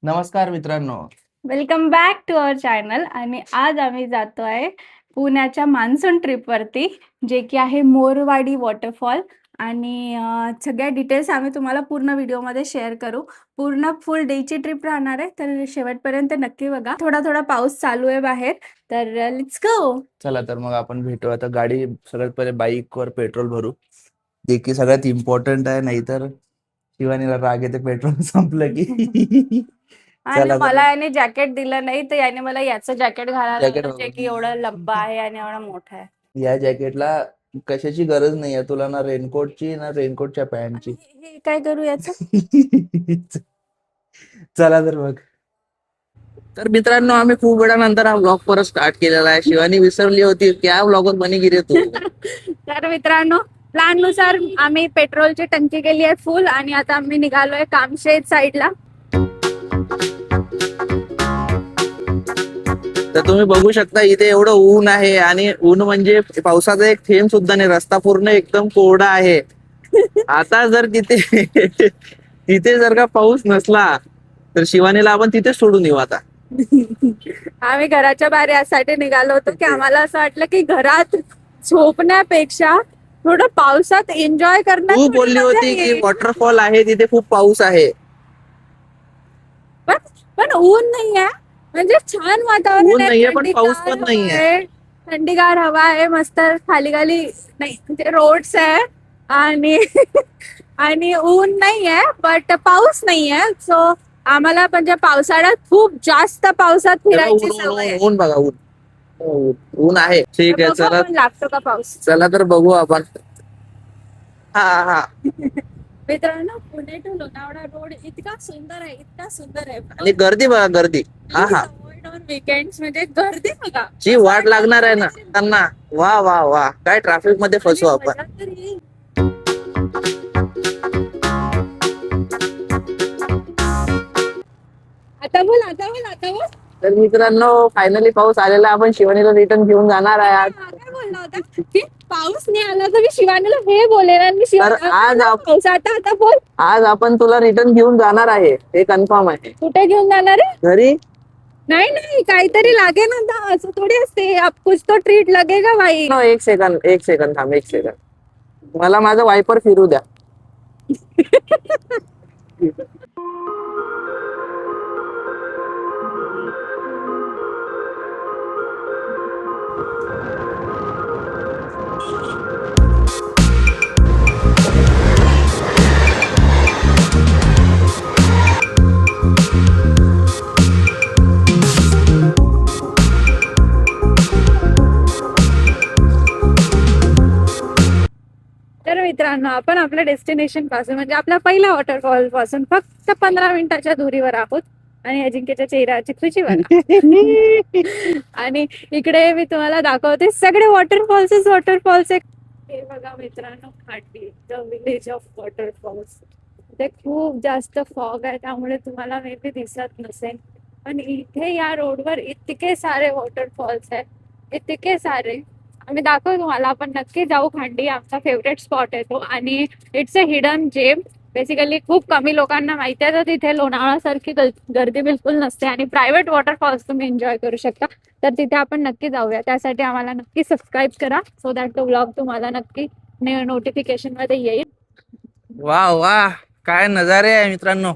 नमस्कार मित्रांनो. Welcome back to our channel. आणि आज आम्ही जातोय पुण्याच्या मान्सून ट्रिपवरती, जे की आहे मोरवाडी वॉटरफॉल. आणि सगळ्या डिटेल्स आम्ही तुम्हाला पूर्ण व्हिडिओमध्ये शेअर करू. पूर्ण फुल डेची ट्रिप राहणार आहे, तर शेवटपर्यंत नक्की बघा. थोडा थोडा पाऊस चालू आहे बाहेर, तर लेट्स गो. चला तर मग आपण भेटू. आता गाडी सगळ्यात पहिले बाईकवर पेट्रोल भरू, जे की सगळ्यात इम्पॉर्टंट आहे, नाहीतर शिवानीला राग येते पेट्रोल संपलं की. आणि चला तर मला मग याने जॅकेट दिलं नाही, तर याने मला याचं जॅकेट घालायला जॅकेट लावलं, जे की एवढं लंबा आहे आणि एवढा मोठा आहे. या जॅकेटला कशाची गरज नाही आहे तुला, ना रेनकोटची ना रेनकोटच्या पॅन्टची. हे काय करू याचं? चला तर मग. तर मित्रांनो, आम्ही खूप वेळानंतर हा व्लॉग परत स्टार्ट केलेला आहे. शिवानी विसरली होती की या व्लॉगवर बनी गिरे तू. तर मित्रांनो, प्लॅन नुसार आम्ही पेट्रोलची टंकी केली आहे फुल, आणि आता आम्ही निघालोय कामशेत साईडला. तर तुम्ही बघू शकता इथे एवढं ऊन आहे, आणि ऊन म्हणजे पावसाचा एक थेंब सुद्धा नाही. रस्ता पूर्ण एकदम कोरडा आहे. आता जर तिथे तिथे जर का पाऊस नसला तर शिवानीला आपण तिथे सोडून येऊ. आता आम्ही घराच्या बाहेर यासाठी निघालो होतो की आम्हाला असं वाटलं की घरात झोपण्यापेक्षा थोडं पावसात एन्जॉय करण्यात तू थोडी बोलली मजा होती की येईल. वॉटरफॉल आहे तिथे खूप पाऊस आहे. पण पण ऊन नाही आहे, म्हणजे छान वातावरण ऊन आहे, नाहीये पण पाऊस पण हवा नाहीये. आहे, थंडीगार हवा आहे, मस्त खाली खाली नाही म्हणजे रोड्स आहे. आणि आणि ऊन नाही आहे, बट पाऊस नाही आहे. सो आम्हाला म्हणजे पावसाळ्यात खूप जास्त पावसात तेव्हा फिरायची ऊन सवय आहे. ऊन ऊन बघा, ऊन ऊन आहे. ठीक आहे, बघू चला आपण लागतो का पाऊस. चला तर बघू आपण. हा हा. मित्रांनो, पुणे टू लोणावळा रोड इतका सुंदर आहे, इतका सुंदर आहे. आणि गर्दी बघा, गर्दी. हा हा. वीकेंड्स म्हणजे गर्दी बघा, जी वाट लागणार आहे ना त्यांना. वा वा वा, काय ट्रॅफिक मध्ये फसू आपण. मजा तर येईल. आता बोल, आता बोल, आता बोल. तर मित्रांनो, फायनली पाऊस आलेला. आपण शिवानीला रिटर्न घेऊन जाणार आहे आज. काय बोलला होता की पाऊस नाही आला तर मी शिवानीला हे बोलेन, आणि तर आज पाऊस आता बोल. आज आपण तुला रिटर्न घेऊन जाणार आहे, हे कन्फर्म आहे. कुठे घेऊन जाणार आहे? घरी. नाही नाही, काहीतरी लागेल ना, असं थोडी असते. अब कुछ तो ट्रीट लगेगा भाई. नो, एक सेकंद, एक सेकंद थांब, एक सेकंद. मला माझं वायपर फिरू द्या. तर मित्रांनो, आपण आपल्या डेस्टिनेशन पासून म्हणजे आपल्या पहिल्या वॉटरफॉल पासून फक्त 15 मिनिटाच्या दूरीवर आहोत. आणि अजिंक्यच्या चेहऱ्याची खुशी बघा. आणि इकडे मी तुम्हाला दाखवते सगळे वॉटरफॉल्स. हे बघा मित्रांनो, खांडी, द विलेज ऑफ वॉटरफॉल्स. ते खूप जास्त फॉग आहे, त्यामुळे तुम्हाला मे बी दिसत नसेल. पण इथे या रोडवर इतके सारे वॉटरफॉल्स आहेत, इतके सारे. आम्ही दाखवू तुम्हाला. आपण नक्की जाऊ. खांडी आमचा फेवरेट स्पॉट आहे तो, आणि it's a hidden gem. Basically खूप कमी लोकांना माहिती आहे, तर तिथे लोणावळ्यासारखी गर्दी बिलकुल नसते, आणि प्रायव्हेट वॉटरफॉल्स तुम्ही एन्जॉय करू शकता. तर तिथे आपण नक्की जाऊया. त्यासाठी आम्हाला नक्की सबस्क्राईब करा, सो दॅट तो व्लॉग तुम्हाला नक्की नोटिफिकेशन मध्ये येईल. वा वा, काय नजारे आहे मित्रांनो.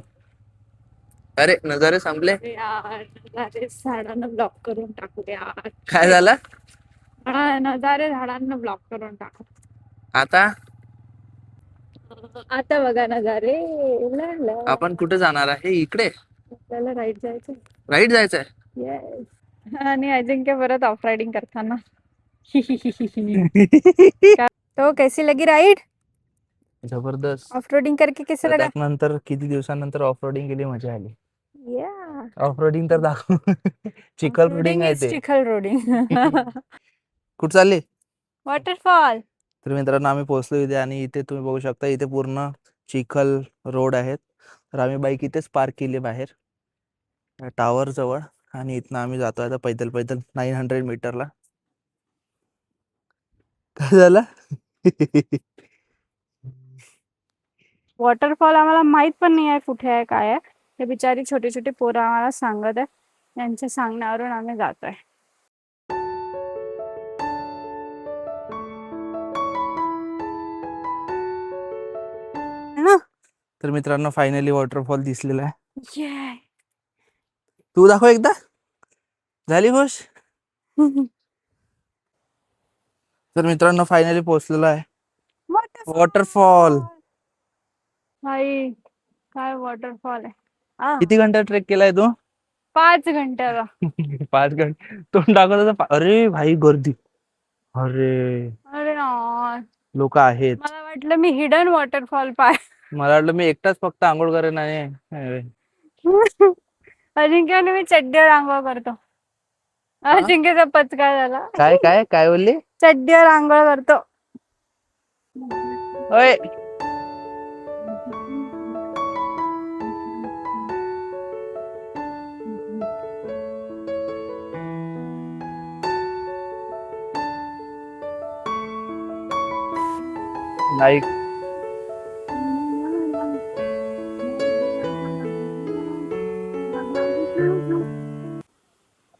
अरे नजारे संपले. यार, नजारे झाडांना ब्लॉक करून टाकू यार. काय झालं नजारे झाडांना ब्लॉक करून टाकू. आता? आता बघा नजारे. ला ला. आपण कुठे जाणार आहे? इकडे आपल्याला राईट जायचं. राईट जायचंय. येस. आणि अजिंक्य परत ऑफ रायडिंग करताना. तो कैसी लगी राईड? जबरदस्त. ऑफ रोडिंग करके कैसा लगा? त्यानंतर किती दिवसानंतर ऑफ रोडिंग केली, मजा आली. या, ऑफ रोडिंग तर दाखव. चिखल रोडिंग आहे ते. चिखल रोडिंग. कुठे चालले? वॉटरफॉल. तर मित्रांनो, आम्ही पोहोचलो इथे, आणि इथे तुम्ही बघू शकता इथे पूर्ण चिखल रोड आहेत. तर आम्ही बाईक इथेच पार्क केली बाहेर टावर जवळ, आणि इथनं आम्ही जातोय आता पैदल पैदल 900 मीटरला. काय झालं? वॉटरफॉल आम्हाला माहित पण नाही आहे कुठे आहे काय आहे. हे बिचारी छोटी छोटी पोरं आम्हाला सांगत आहे. त्यांच्या सांगण्यावरून आम्ही जातोय. तर मित्रांनो फायनली वॉटरफॉल दिसलेला आहे. ये तू दाखव एकदा. झाली खुश. तर मित्रांनो फायनली पोहोचलेलो आहे वॉटरफॉल. भाई काय वॉटरफॉल आहे. किती घंटा ट्रेक केलाय तू? 5 घंट्याला. 5 घंटे. तोंड दाखवत होता. अरे भाई गर्दी. अरे अरे यार, लोक आहेत. मला वाटलं मी हिडन वॉटरफॉल पाय. मला वाटलं मी एकटाच फक्त आंघोळ करेन आणि अजिंक्य आणि मी चड्डीवर आंघोळ करतो. अजिंक्यचा पचका झाला. काय काय काय बोलली? चड्डीवर आंघोळ करतो. ओय लाईक.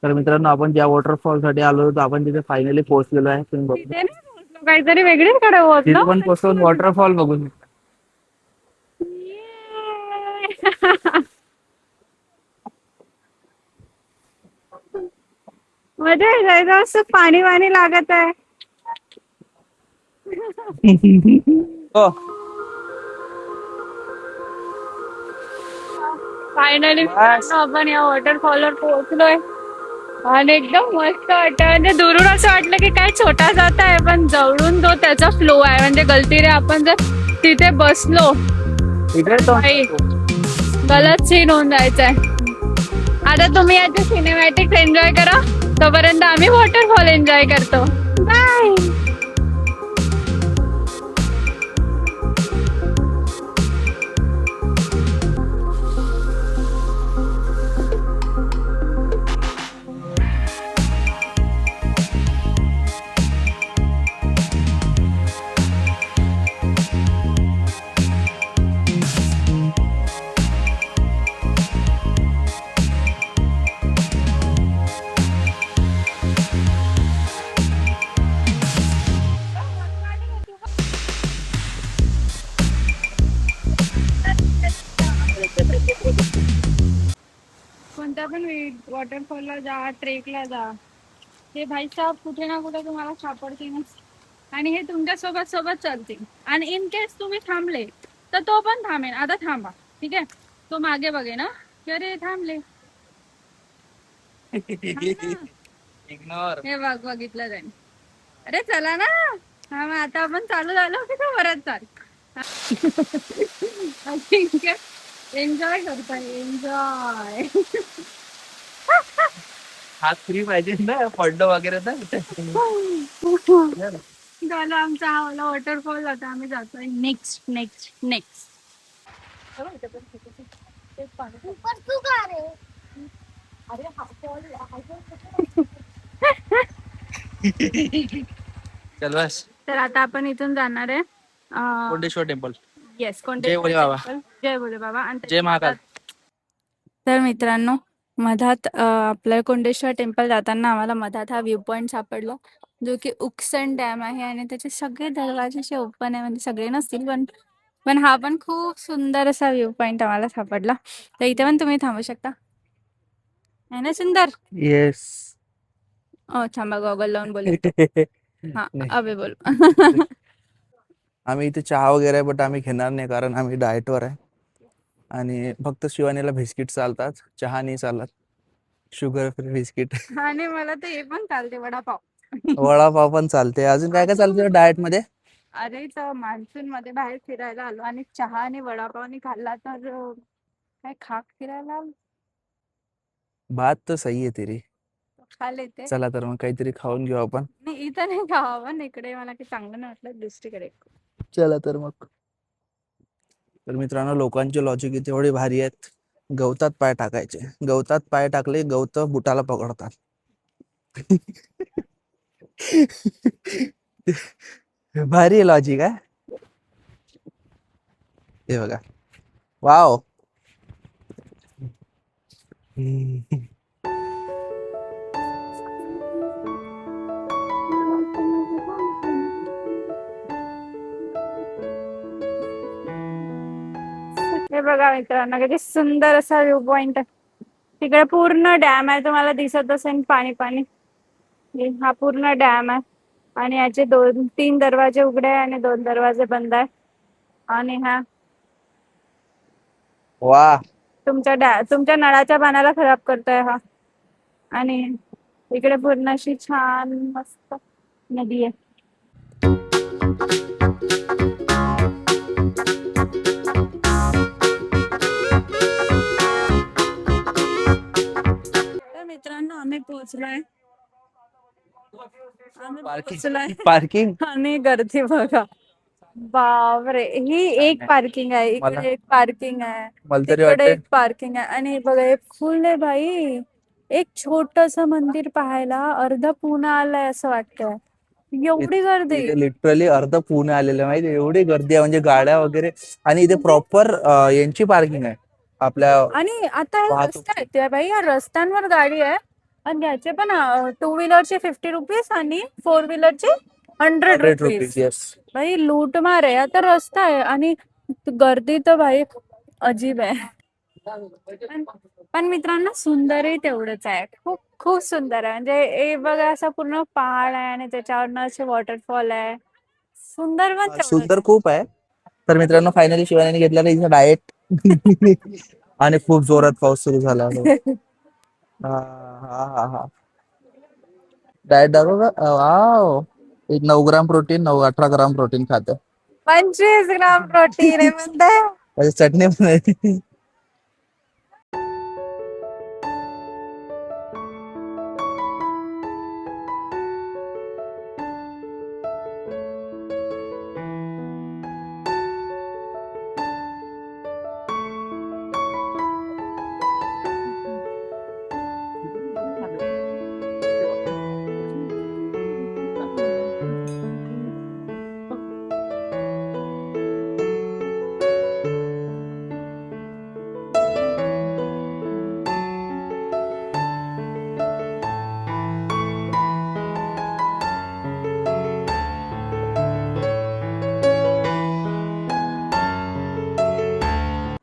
तर मित्रांनो आपण ज्या वॉटरफॉल साठी आलो होतो आपण तिथे फायनली पोहोचलेलो आहे. तुम्ही बघू तिथे नाही पोहोचलो, काहीतरी वेगळीकडे तिथे पोहोचलो. पण पोहोचून वॉटरफॉल बघून. मजा जायचं असं पाणी वाणी लागत आहे. हो फायनली आपण या वॉटरफॉलवर पोहोचलोय आणि एकदम मस्त वाटत. म्हणजे दुरून असं वाटलं की काय छोटा जात आहे, पण जवळून जो त्याचा फ्लो आहे म्हणजे गलतीने आपण जर तिथे बसलो इकडे तो नाही, गलत सीन होऊन जायचंय. आता तुम्ही याचे सिनेमॅटिक्स एन्जॉय करा, तोपर्यंत आम्ही वॉटरफॉल एन्जॉय करतो. बाय. कोणत्या पण वॉटरफॉलला जा, ट्रेकला जा, हे भाई साहेब कुठे ना कुठे तुम्हाला सापडतीलच आणि हे तुमच्या सोबत सोबत चालतील. आणि इन केस तुम्ही थांबले तर तो पण थांबेल. आता थांबा, ठीक आहे, तो मागे बघे ना की अरे थांबले. इग्नोर. हे बघितलं जाईल. अरे चला ना. हा मग आता आपण चालू झालो की तो परत चाल. एन्जॉय करताय, एन्जॉय. हात फ्री पाहिजे ना पडलं वगैरे तर. झालं आमचा हा वाला वॉटरफॉल. आता आम्ही जातोय नेक्स्ट नेक्स्ट नेक्स्ट. चल बस. तर आता आपण इथून जाणार आहे कोंडेश्वर टेम्पल. येस, जय भोले बाबा. जय भोले बाबा आणि जय महाकाल. तर मित्रांनो मधात आपल्या कोंडेश्वर टेम्पल जाताना आम्हाला मधात हा व्ह्यू पॉइंट सापडला, जो की उक्सन डॅम आहे आणि त्याचे सगळे दरवाजे असे ओपन आहे. म्हणजे सगळे नसतील पण पण हा पण खूप सुंदर असा व्ह्यू पॉइंट आम्हाला सापडला. तर इथे पण तुम्ही थांबू शकता. आहे ना सुंदर? येस. थांबा गॉगल लावून बोल. हा अबे बोल. आम्ही इथे चहा वगैरे आहे बट आम्ही घेणार नाही कारण आम्ही डाएटवर आहे आणि फक्त शिवानीला बिस्किट चालतात, चहा नाही चालत. Sugar free biscuit. आणि मला तर हे पण चालते, वडापाव. वडापाव पण चालते. अजून काय काय चालतं डाएट मध्ये? अरे तर मान्सून मध्ये बाहेर फिरायला आलो आणि चहा आणि वडापावनी खाल्ला तर काय खाक फिरायला आलो. बात तर सही आहे तेरी. खा लेते. चला तर मग काहीतरी खाऊन घेऊ आपण. नाही इथं नाही खावा पण इकडे मला काही चांगलं नाही वाटलं, दुसरीकडे. चला तर मग. तर मित्रांनो लोकांचे लॉजिक इथे एवढे भारी आहेत. गवतात पाय टाकायचे, गवतात पाय टाकले गवत बुटाला पकडतात. भारी लॉजिक आहे. हे बघा, वाव. हे बघा मित्रांनो, किती सुंदर असा व्ह्यू पॉइंट आहे. तिकडे पूर्ण डॅम आहे, तुम्हाला दिसत असेल पाणी पाणी. हा पूर्ण डॅम आहे आणि याचे 2-3 दरवाजे उघडे आहे आणि 2 दरवाजे बंद आहे. आणि हा वा, तुमच्या नळाच्या पाण्याला खराब करतोय हा. आणि इकडे पूर्ण अशी छान मस्त नदी आहे. तर मित्रांनो, आम्ही पोहोचलोय. पार्किंग. आणि गर्दी बघा, बापरे. ही एक पार्किंग आहे, इकडे एक पार्किंग आहे, मला तरी तिकडे वाटतंय एक पार्किंग आहे. आणि बघा एक फुल आहे भाई. एक छोटस मंदिर पाहायला अर्ध पुणे आलंय असं वाटतंय, एवढी गर्दी. इथे लिटरली अर्ध पुणे आलेलं माहिती, एवढी गर्दी आहे म्हणजे गाड्या वगैरे. आणि इथे प्रॉपर यांची पार्किंग आहे आपल्या आणि आता हे वाहतूक. रस्ते आहेत बाई, या रस्त्यांवर गाडी आहे. आणि याचे पण 2 व्हीलरचे 50 रुपीज आणि 4 व्हीलरचे 100 100 रुपीज. रुपीज. येस. भाई लूटमार आहे. आता रस्ता आहे आणि गर्दी तर भाई अजीब आहे. पण मित्रांनो, सुंदरही तेवढंच आहे. खूप खूप सुंदर आहे. म्हणजे हे बघा, असा पूर्ण पहाड आहे आणि त्याच्यावरनं असे वॉटरफॉल आहे. सुंदर पण तेवढंच सुंदर खूप आहे. तर मित्रांनो, फायनली शिवानीने घेतलेला इथं डाएट. आणि खूप जोरात पाऊस सुरू झाला. हा हा हा हा. डाएट दाखव का. Wow. 9 gram protein, 18 gram protein खाते. 25 ग्राम प्रोटीन आहे म्हणते. चटणी पण आहे.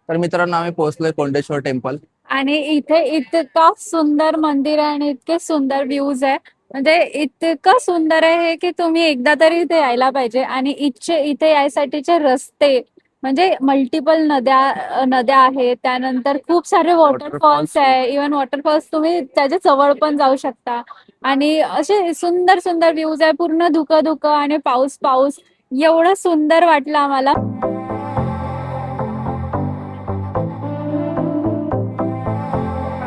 तर मित्रांनो, आम्ही पोहोचलोय कोंडेश्वर टेम्पल. आणि इथे इतका सुंदर मंदिर आहे आणि इतके सुंदर व्ह्यूज आहे. म्हणजे इतकं सुंदर आहे की तुम्ही एकदा तरी इथे यायला पाहिजे. आणि इथे यायसाठीचे रस्ते म्हणजे मल्टिपल नद्या नद्या आहेत. त्यानंतर खूप सारे वॉटरफॉल्स आहे. इव्हन वॉटरफॉल्स तुम्ही त्याच्या जवळ पण जाऊ शकता. आणि असे सुंदर सुंदर व्ह्यूज आहे. पूर्ण धुकं धुकं आणि पाऊस पाऊस, एवढं सुंदर वाटलं आम्हाला.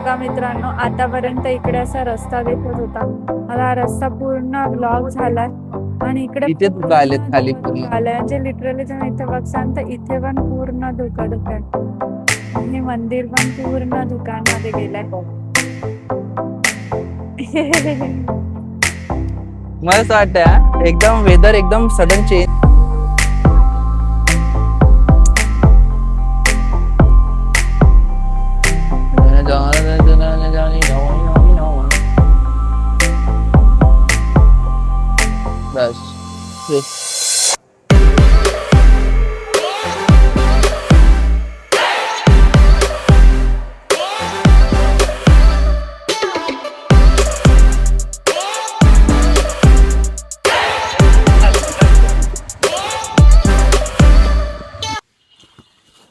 बघा मित्रांनो, आतापर्यंत इकडे असा रस्ता दिसत होता. मला हा रस्ता पूर्ण ब्लॉक झालाय आणि इकडे इथे धुकं आलेत खाली पूर्ण. आलंय. म्हणजे लिटरली तुम्ही इथे बघसान तर इथे पण पूर्ण धुकं धुकं आहे. आणि मंदिर पण पूर्ण धुक्यांमध्ये गेलंय. मस्त वाटतंय. एकदम वेदर एकदम सडन चेंज. बस.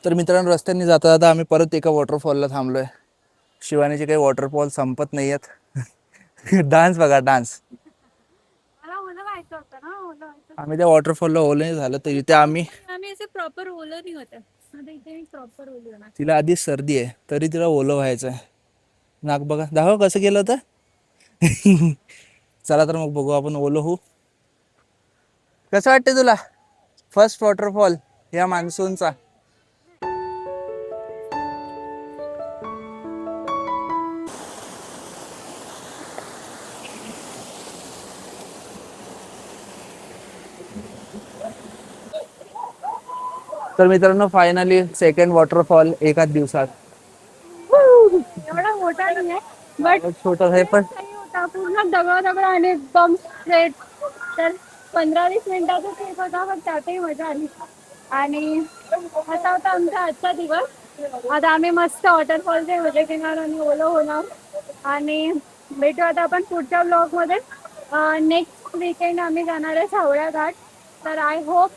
तर मित्रांनो, रस्त्याने जाता जाता आम्ही परत एका वॉटरफॉलला थांबलोय. शिवानीचे काही वॉटरफॉल संपत नाहीयेत. डान्स बघा, डान्स. आम्ही त्या वॉटरफॉलला ओलं नाही झालं तर इथे आम्ही प्रॉपर ओलं नाही होत. इथे प्रॉपर ओलं होणार. तिला आधीच सर्दी आहे तरी तिला ओलं व्हायचंय. नाक बघा, दाखव कसं केलं होतं. चला तर मग बघू आपण ओलं होऊ. कसं वाटतं तुला फर्स्ट वॉटरफॉल या मान्सूनचा? तर मित्रांनो फायनली सेकंड वॉटरफॉल एकाच दिवसात. एवढा मोठा नाही बट छोट आहे पण होता पूर्ण दगड आणि एकदम स्ट्रेट. तर 15-20 मिनिटाचा ट्रिप होता पण त्यातही मजा आली. आणि असा होता आमचा आजचा दिवस. आता आम्ही मस्त वॉटरफॉलच्या मजे घेणार आणि ओलं होणार. आणि भेटू आता आपण पुढच्या ब्लॉग मध्ये. नेक्स्ट वीकेंड आम्ही जाणार आहे सावळ्या घाट. तर आय होप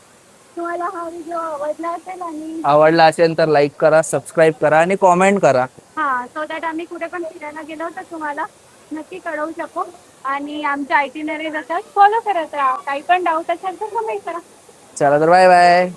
तुम्हाला हा व्हिडिओ आवडला असेल. आणि आवडला असेल तर लाईक करा, सबस्क्राईब करा आणि कॉमेंट करा. हा, सो दॅट आम्ही कुठे पण फिरायला गेलो तर तुम्हाला नक्की कळवू शकू. आणि आमच्या आयटिनरी जसं फॉलो करत राहा. काही पण डाऊट असेल तर कमेंट करा. चला तर बाय बाय.